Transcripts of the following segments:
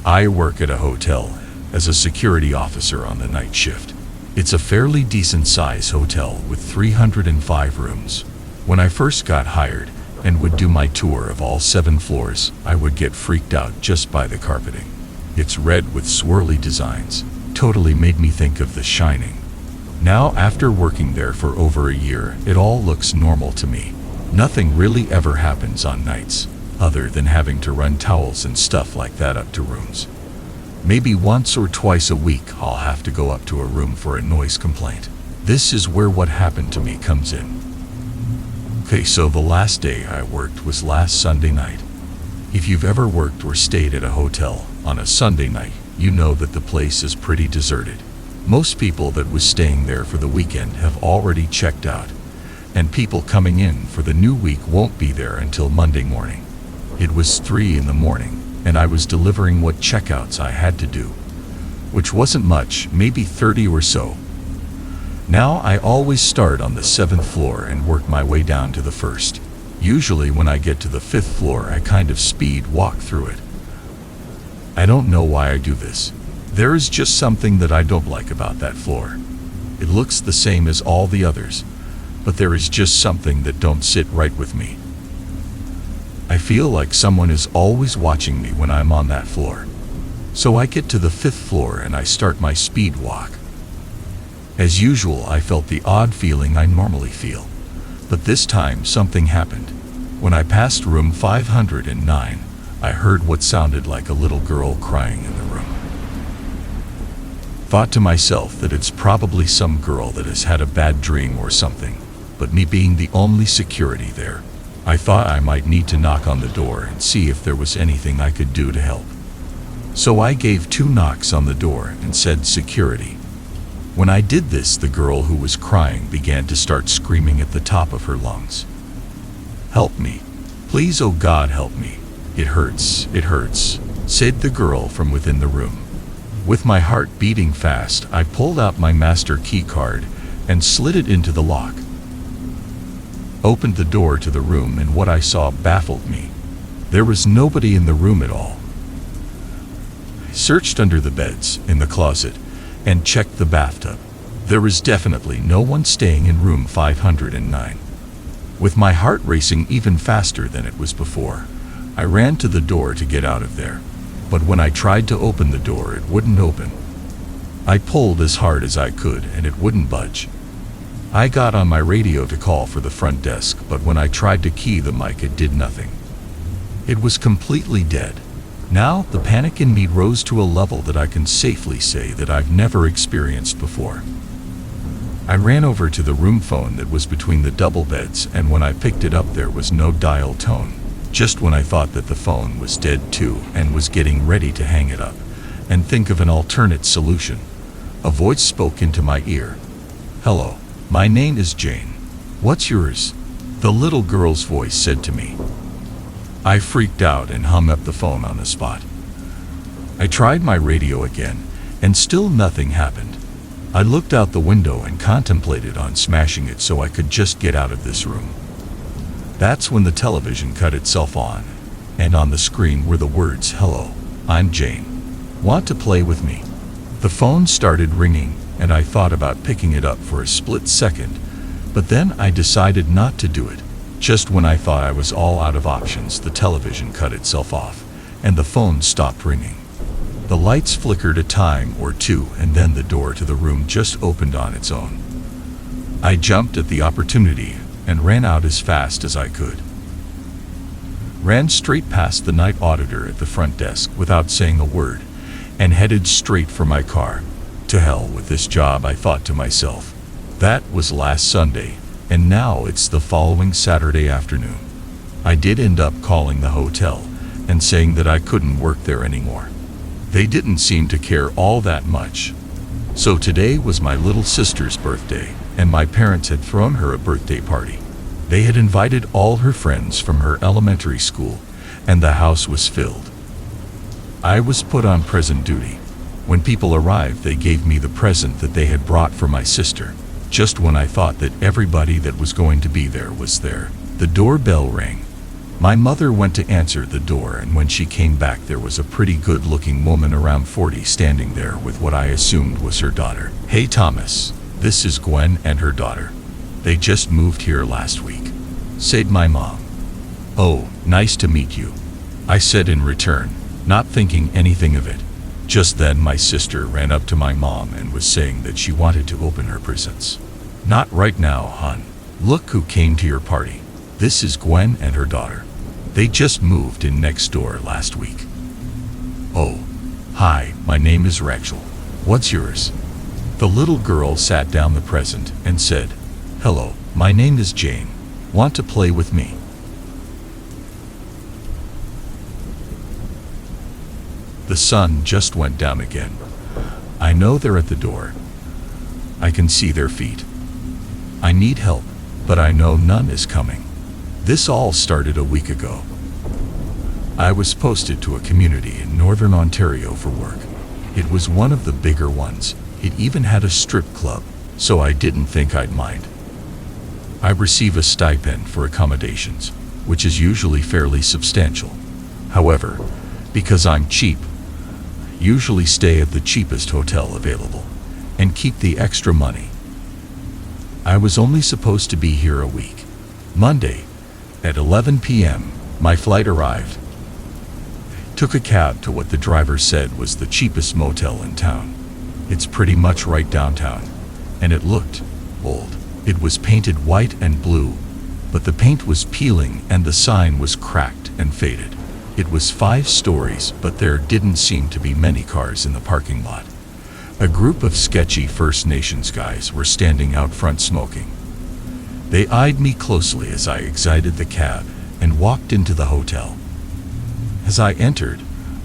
I work at a hotel as a security officer on the night shift. It's a fairly decent-sized hotel with 305 rooms. When I first got hired and would do my tour of all 7 floors, I would get freaked out just by the carpeting. It's red with swirly designs. Totally made me think of The Shining. Now, after working there for over a year, it all looks normal to me. Nothing really ever happens on nights, other than having to run towels and stuff like that up to rooms. Maybe once or twice a week I'll have to go up to a room for a noise complaint. This is where what happened to me comes in. Okay, so the last day I worked was last Sunday night. If you've ever worked or stayed at a hotel on a Sunday night, you know that the place is pretty deserted. Most people that was staying there for the weekend have already checked out, and people coming in for the new week won't be there until Monday morning. It was 3 in the morning, and I was delivering what checkouts I had to do, which wasn't much, maybe 30 or so. Now I always start on the 7th floor and work my way down to the 1st. Usually when I get to the 5th floor, I kind of speed walk through it. I don't know why I do this. There is just something that I don't like about that floor. It looks the same as all the others, but there is just something that don't sit right with me. I feel like someone is always watching me when I'm on that floor. So I get to the 5th floor and I start my speed walk. As usual, I felt the odd feeling I normally feel, but this time something happened. When I passed room 509, I heard what sounded like a little girl crying in the room. Thought to myself that it's probably some girl that has had a bad dream or something, but me being the only security there, I thought I might need to knock on the door and see if there was anything I could do to help. So I gave 2 knocks on the door and said security. When I did this, the girl who was crying began to start screaming at the top of her lungs. "Help me. Please, oh God, help me. It hurts, said the girl from within the room. With my heart beating fast, I pulled out my master key card and slid it into the lock. Opened the door to the room, and what I saw baffled me. There was nobody in the room at all. I searched under the beds, in the closet, and checked the bathtub. There was definitely no one staying in room 509. With my heart racing even faster than it was before, I ran to the door to get out of there. But when I tried to open the door, it wouldn't open. I pulled as hard as I could, and it wouldn't budge. I got on my radio to call for the front desk, but when I tried to key the mic, it did nothing. It was completely dead. Now, the panic in me rose to a level that I can safely say that I've never experienced before. I ran over to the room phone that was between the double beds, and when I picked it up, there was no dial tone. Just when I thought that the phone was dead too and was getting ready to hang it up and think of an alternate solution, a voice spoke into my ear. "Hello, my name is Jane. What's yours?" the little girl's voice said to me. I freaked out and hung up the phone on the spot. I tried my radio again, and still nothing happened. I looked out the window and contemplated on smashing it so I could just get out of this room. That's when the television cut itself on, and on the screen were the words, "Hello, I'm Jane. Want to play with me?" The phone started ringing, and I thought about picking it up for a split second, but then I decided not to do it. Just when I thought I was all out of options, the television cut itself off, and the phone stopped ringing. The lights flickered a time or two, and then the door to the room just opened on its own. I jumped at the opportunity and ran out as fast as I could. Ran straight past the night auditor at the front desk without saying a word, and headed straight for my car. To hell with this job, I thought to myself. That was last Sunday, and now it's the following Saturday afternoon. I did end up calling the hotel and saying that I couldn't work there anymore. They didn't seem to care all that much. So today was my little sister's birthday, and my parents had thrown her a birthday party. They had invited all her friends from her elementary school, and the house was filled. I was put on present duty. When people arrived, they gave me the present that they had brought for my sister. Just when I thought that everybody that was going to be there was there, the doorbell rang. My mother went to answer the door, and when she came back there was a pretty good-looking woman around 40 standing there with what I assumed was her daughter. "Hey Thomas, this is Gwen and her daughter. They just moved here last week," said my mom. "Oh, nice to meet you," I said in return, not thinking anything of it. Just then my sister ran up to my mom and was saying that she wanted to open her presents. "Not right now, hon. Look who came to your party. This is Gwen and her daughter. They just moved in next door last week." "Oh, hi, my name is Rachel. What's yours?" The little girl sat down the present and said, "Hello, my name is Jane. Want to play with me?" The sun just went down again. I know they're at the door. I can see their feet. I need help, but I know none is coming. This all started a week ago. I was posted to a community in northern Ontario for work. It was one of the bigger ones. It even had a strip club, so I didn't think I'd mind. I receive a stipend for accommodations, which is usually fairly substantial. However, because I'm cheap, I usually stay at the cheapest hotel available and keep the extra money. I was only supposed to be here a week. Monday, at 11 p.m., my flight arrived. Took a cab to what the driver said was the cheapest motel in town. It's pretty much right downtown, and it looked old. It was painted white and blue, but the paint was peeling and the sign was cracked and faded. It was 5 stories, but there didn't seem to be many cars in the parking lot. A group of sketchy First Nations guys were standing out front smoking. They eyed me closely as I exited the cab and walked into the hotel. As I entered,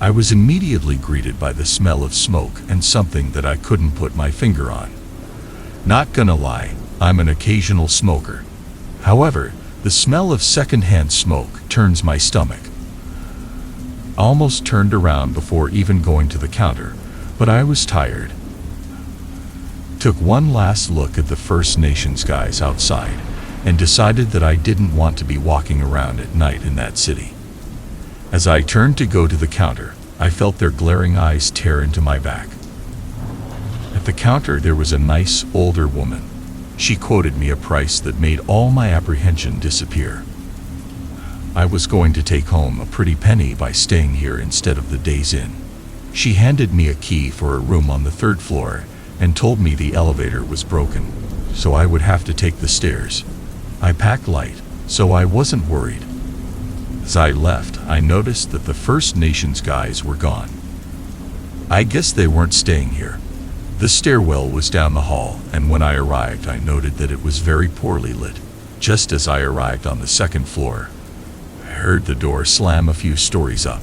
I was immediately greeted by the smell of smoke and something that I couldn't put my finger on. Not gonna lie, I'm an occasional smoker. However, the smell of secondhand smoke turns my stomach. I almost turned around before even going to the counter, but I was tired. Took one last look at the First Nations guys outside and decided that I didn't want to be walking around at night in that city. As I turned to go to the counter, I felt their glaring eyes tear into my back. At the counter there was a nice, older woman. She quoted me a price that made all my apprehension disappear. I was going to take home a pretty penny by staying here instead of the Days Inn. She handed me a key for a room on the 3rd floor and told me the elevator was broken, so I would have to take the stairs. I packed light, so I wasn't worried. As I left, I noticed that the First Nations guys were gone. I guess they weren't staying here. The stairwell was down the hall, and when I arrived, I noted that it was very poorly lit. Just as I arrived on the 2nd floor, I heard the door slam a few stories up.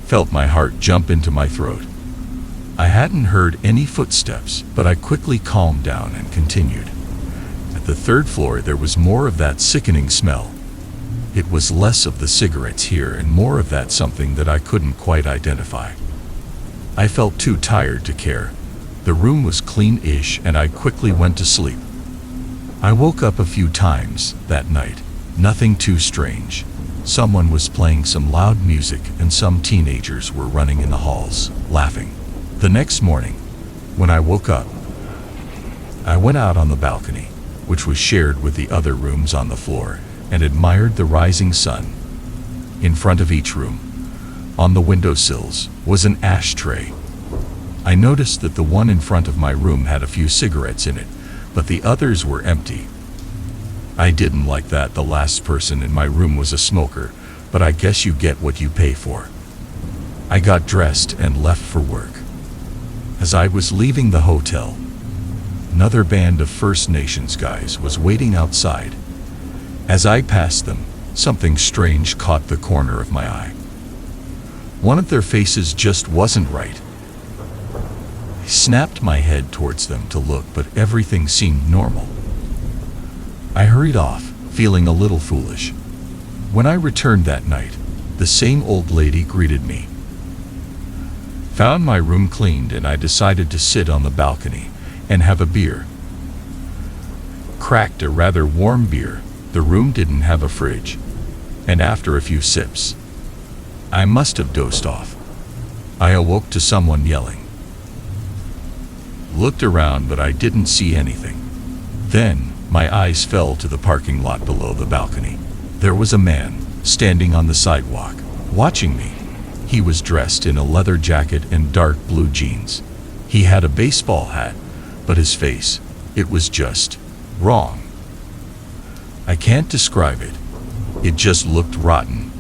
Felt my heart jump into my throat. I hadn't heard any footsteps, but I quickly calmed down and continued. At the 3rd floor, there was more of that sickening smell. It was less of the cigarettes here and more of that something that I couldn't quite identify. I felt too tired to care. The room was clean-ish and I quickly went to sleep. I woke up a few times that night. Nothing too strange. Someone was playing some loud music and some teenagers were running in the halls, laughing. The next morning, when I woke up, I went out on the balcony, which was shared with the other rooms on the floor, and admired the rising sun. In front of each room, on the windowsills, was an ashtray. I noticed that the one in front of my room had a few cigarettes in it, but the others were empty. I didn't like that the last person in my room was a smoker, but I guess you get what you pay for. I got dressed and left for work. As I was leaving the hotel, another band of First Nations guys was waiting outside. As I passed them, something strange caught the corner of my eye. One of their faces just wasn't right. I snapped my head towards them to look, but everything seemed normal. I hurried off, feeling a little foolish. When I returned that night, the same old lady greeted me. Found my room cleaned and I decided to sit on the balcony and have a beer. Cracked a rather warm beer. The room didn't have a fridge. and after a few sips, I must have dozed off. I awoke to someone yelling. Looked around, but I didn't see anything. Then, my eyes fell to the parking lot below the balcony. There was a man standing on the sidewalk, watching me. He was dressed in a leather jacket and dark blue jeans. He had a baseball hat, but his face, it was just wrong. I can't describe it. It just looked rotten.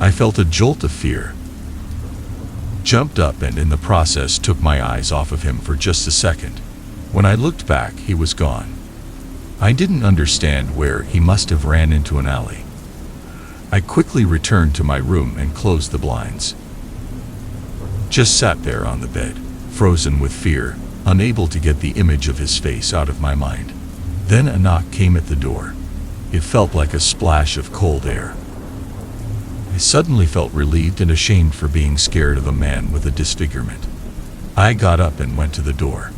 I felt a jolt of fear. Jumped up and in the process took my eyes off of him for just a second. When I looked back, he was gone. I didn't understand where he must have ran into an alley. I quickly returned to my room and closed the blinds. Just sat there on the bed, frozen with fear, unable to get the image of his face out of my mind. Then a knock came at the door. It felt like a splash of cold air. I suddenly felt relieved and ashamed for being scared of a man with a disfigurement. I got up and went to the door.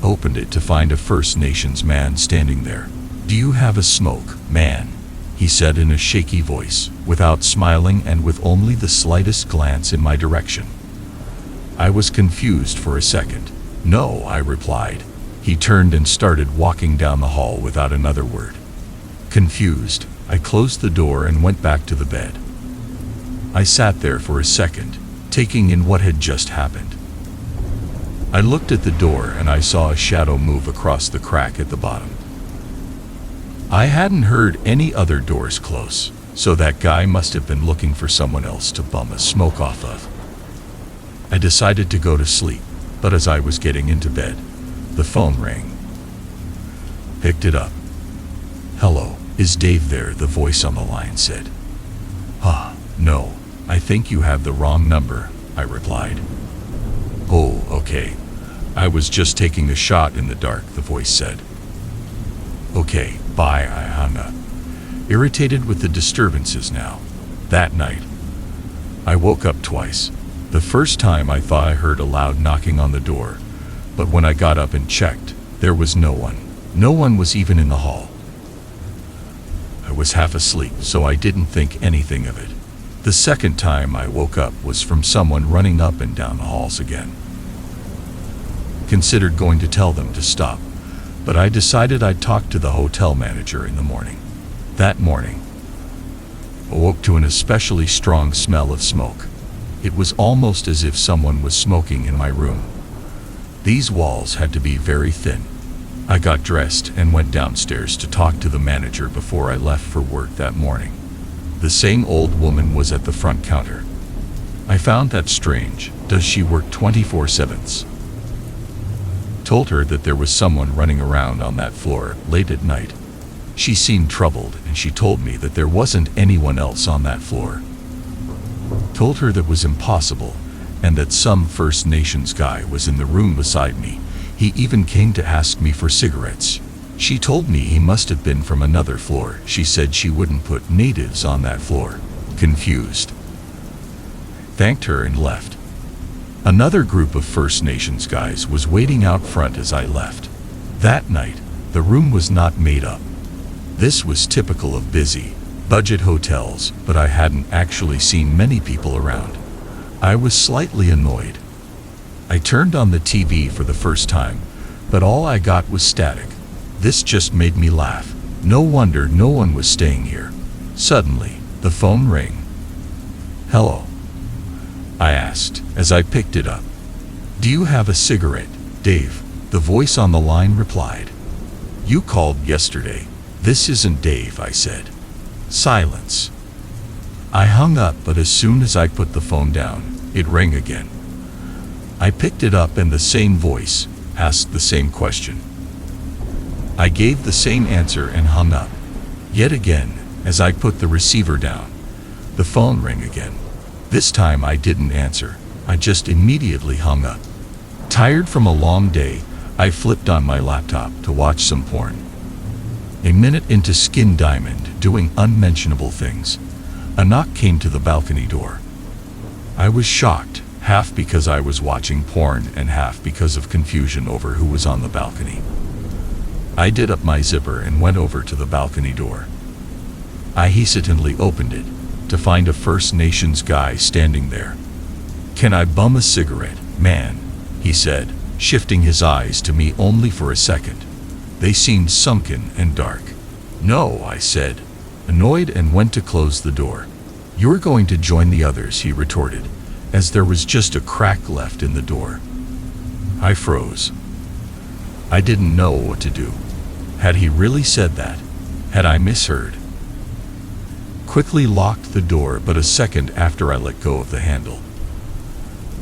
Opened it to find a First Nations man standing there. "Do you have a smoke, man?" he said in a shaky voice, without smiling and with only the slightest glance in my direction. I was confused for a second. "No," I replied. He turned and started walking down the hall without another word. Confused, I closed the door and went back to the bed. I sat there for a second, taking in what had just happened. I looked at the door and I saw a shadow move across the crack at the bottom. I hadn't heard any other doors close, so that guy must have been looking for someone else to bum a smoke off of. I decided to go to sleep, but as I was getting into bed, the phone rang. Picked it up. "Hello, is Dave there?" the voice on the line said. No, I think you have the wrong number," I replied. "Oh, okay. I was just taking a shot in the dark," the voice said. "Okay, bye," I hung up, irritated with the disturbances now. That night, I woke up twice. The first time I thought I heard a loud knocking on the door, but when I got up and checked, there was no one. No one was even in the hall. I was half asleep, so I didn't think anything of it. The second time I woke up was from someone running up and down the halls again. Considered going to tell them to stop, but I decided I'd talk to the hotel manager in the morning. That morning, I woke to an especially strong smell of smoke. It was almost as if someone was smoking in my room. These walls had to be very thin. I got dressed and went downstairs to talk to the manager before I left for work that morning. The same old woman was at the front counter. I found that strange. Does she work 24/7? Told her that there was someone running around on that floor late at night. She seemed troubled and she told me that there wasn't anyone else on that floor. Told her that was impossible and that some First Nations guy was in the room beside me. He even came to ask me for cigarettes. She told me he must have been from another floor. She said she wouldn't put natives on that floor. Confused. Thanked her and left. Another group of First Nations guys was waiting out front as I left. That night, the room was not made up. This was typical of busy, budget hotels, but I hadn't actually seen many people around. I was slightly annoyed. I turned on the TV for the first time, but all I got was static. This just made me laugh. No wonder no one was staying here. Suddenly, the phone rang. "Hello?" I asked as I picked it up. "Do you have a cigarette, Dave?" the voice on the line replied. "You called yesterday." "This isn't Dave," I said. Silence. I hung up, but as soon as I put the phone down, it rang again. I picked it up and the same voice asked the same question. I gave the same answer and hung up. Yet again, as I put the receiver down, the phone rang again. This time I didn't answer. I just immediately hung up. Tired from a long day, I flipped on my laptop to watch some porn. A minute into Skin Diamond doing unmentionable things, a knock came to the balcony door. I was shocked, half because I was watching porn and half because of confusion over who was on the balcony. I did up my zipper and went over to the balcony door. I hesitantly opened it, to find a First Nations guy standing there. "Can I bum a cigarette, man?" he said, shifting his eyes to me only for a second. They seemed sunken and dark. "No," I said, annoyed, and went to close the door. "You're going to join the others," he retorted, as there was just a crack left in the door. I froze. I didn't know what to do. Had he really said that? Had I misheard? Quickly locked the door, but a second after I let go of the handle,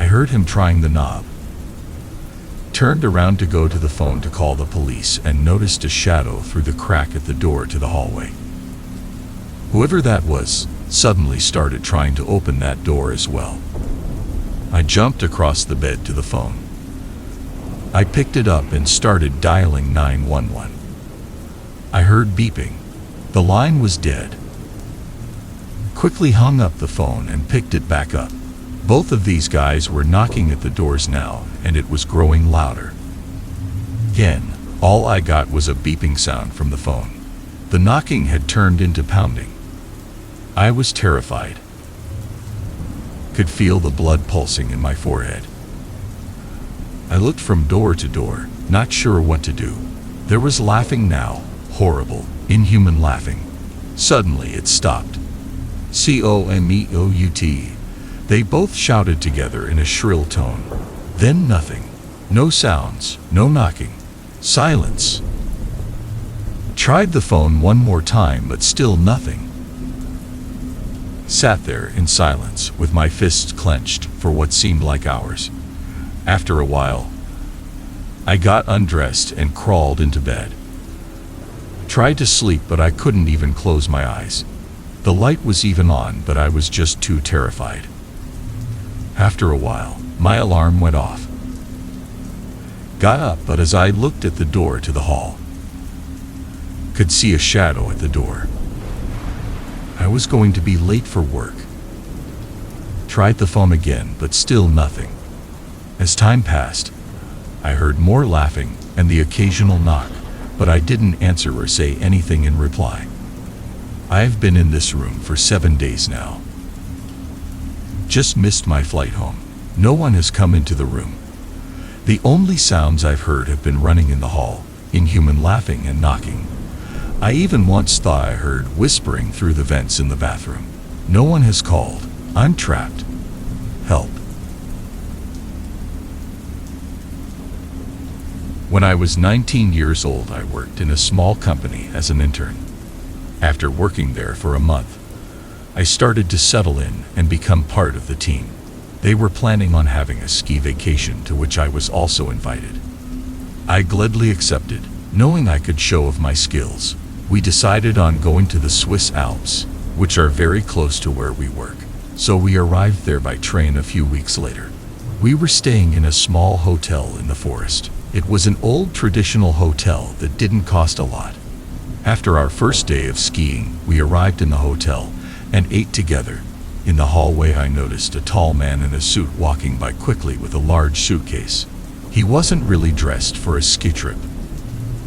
I heard him trying the knob. Turned around to go to the phone to call the police and noticed a shadow through the crack at the door to the hallway. Whoever that was suddenly started trying to open that door as well. I jumped across the bed to the phone. I picked it up and started dialing 911. I heard beeping. The line was dead. Quickly hung up the phone and picked it back up. Both of these guys were knocking at the doors now, and it was growing louder. Again, all I got was a beeping sound from the phone. The knocking had turned into pounding. I was terrified. Could feel the blood pulsing in my forehead. I looked from door to door, not sure what to do. There was laughing now, horrible, inhuman laughing. Suddenly it stopped. "Comeout." They both shouted together in a shrill tone. Then nothing. No sounds, no knocking. Silence. Tried the phone one more time, but still nothing. Sat there in silence, with my fists clenched for what seemed like hours. After a while, I got undressed and crawled into bed. Tried to sleep, but I couldn't even close my eyes. The light was even on, but I was just too terrified. After a while, my alarm went off. Got up, but as I looked at the door to the hall, could see a shadow at the door. I was going to be late for work. Tried the phone again, but still nothing. As time passed, I heard more laughing and the occasional knock, but I didn't answer or say anything in reply. I've been in this room for 7 days now. Just missed my flight home. No one has come into the room. The only sounds I've heard have been running in the hall, inhuman laughing and knocking. I even once thought I heard whispering through the vents in the bathroom. No one has called. I'm trapped. Help. When I was 19 years old, I worked in a small company as an intern. After working there for a month, I started to settle in and become part of the team. They were planning on having a ski vacation, to which I was also invited. I gladly accepted, knowing I could show off my skills. We decided on going to the Swiss Alps, which are very close to where we work, so we arrived there by train a few weeks later. We were staying in a small hotel in the forest. It was an old traditional hotel that didn't cost a lot. After our first day of skiing, we arrived in the hotel and ate together. In the hallway, I noticed a tall man in a suit walking by quickly with a large suitcase. He wasn't really dressed for a ski trip.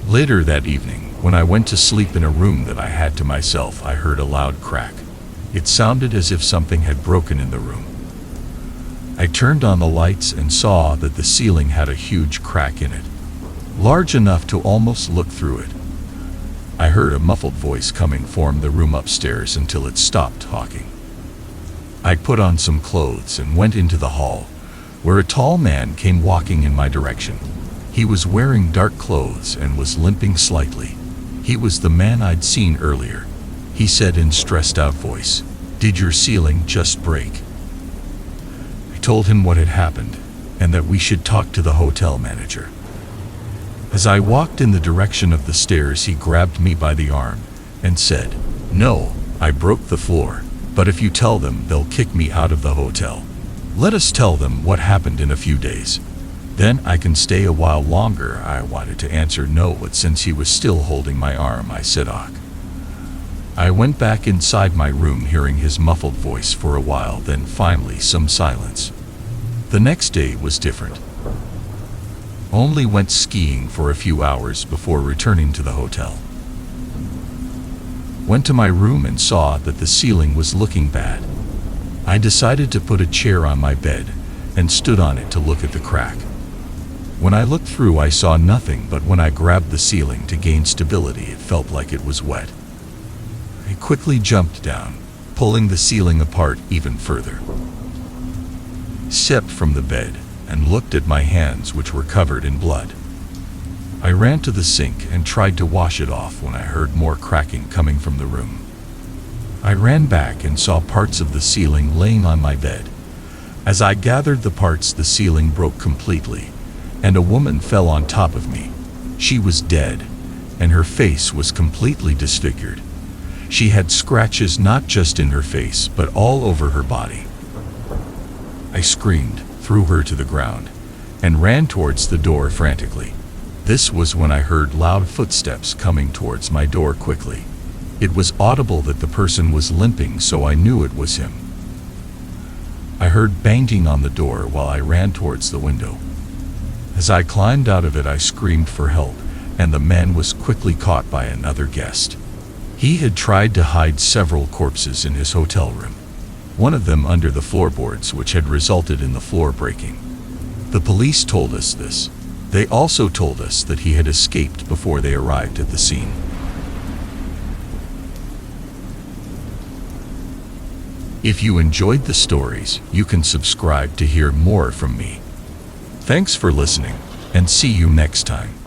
Later that evening, when I went to sleep in a room that I had to myself, I heard a loud crack. It sounded as if something had broken in the room. I turned on the lights and saw that the ceiling had a huge crack in it, large enough to almost look through it. I heard a muffled voice coming from the room upstairs until it stopped talking. I put on some clothes and went into the hall, where a tall man came walking in my direction. He was wearing dark clothes and was limping slightly. He was the man I'd seen earlier. He said in stressed-out voice, "Did your ceiling just break?" I told him what had happened, and that we should talk to the hotel manager. As I walked in the direction of the stairs, he grabbed me by the arm and said, "No, I broke the floor, but if you tell them, they'll kick me out of the hotel. Let us tell them what happened in a few days. Then I can stay a while longer." I wanted to answer no, but since he was still holding my arm, I said ok. I went back inside my room, hearing his muffled voice for a while, then finally some silence. The next day was different. Only went skiing for a few hours before returning to the hotel. Went to my room and saw that the ceiling was looking bad. I decided to put a chair on my bed and stood on it to look at the crack. When I looked through, I saw nothing, but when I grabbed the ceiling to gain stability, it felt like it was wet. I quickly jumped down, pulling the ceiling apart even further. Stepped from the bed and looked at my hands, which were covered in blood. I ran to the sink and tried to wash it off when I heard more cracking coming from the room. I ran back and saw parts of the ceiling laying on my bed. As I gathered the parts, the ceiling broke completely, and a woman fell on top of me. She was dead, and her face was completely disfigured. She had scratches not just in her face, but all over her body. I screamed, threw her to the ground, and ran towards the door frantically. This was when I heard loud footsteps coming towards my door quickly. It was audible that the person was limping, so I knew it was him. I heard banging on the door while I ran towards the window. As I climbed out of it, I screamed for help, and the man was quickly caught by another guest. He had tried to hide several corpses in his hotel room, one of them under the floorboards, which had resulted in the floor breaking. The police told us this. They also told us that he had escaped before they arrived at the scene. If you enjoyed the stories, you can subscribe to hear more from me. Thanks for listening, and see you next time.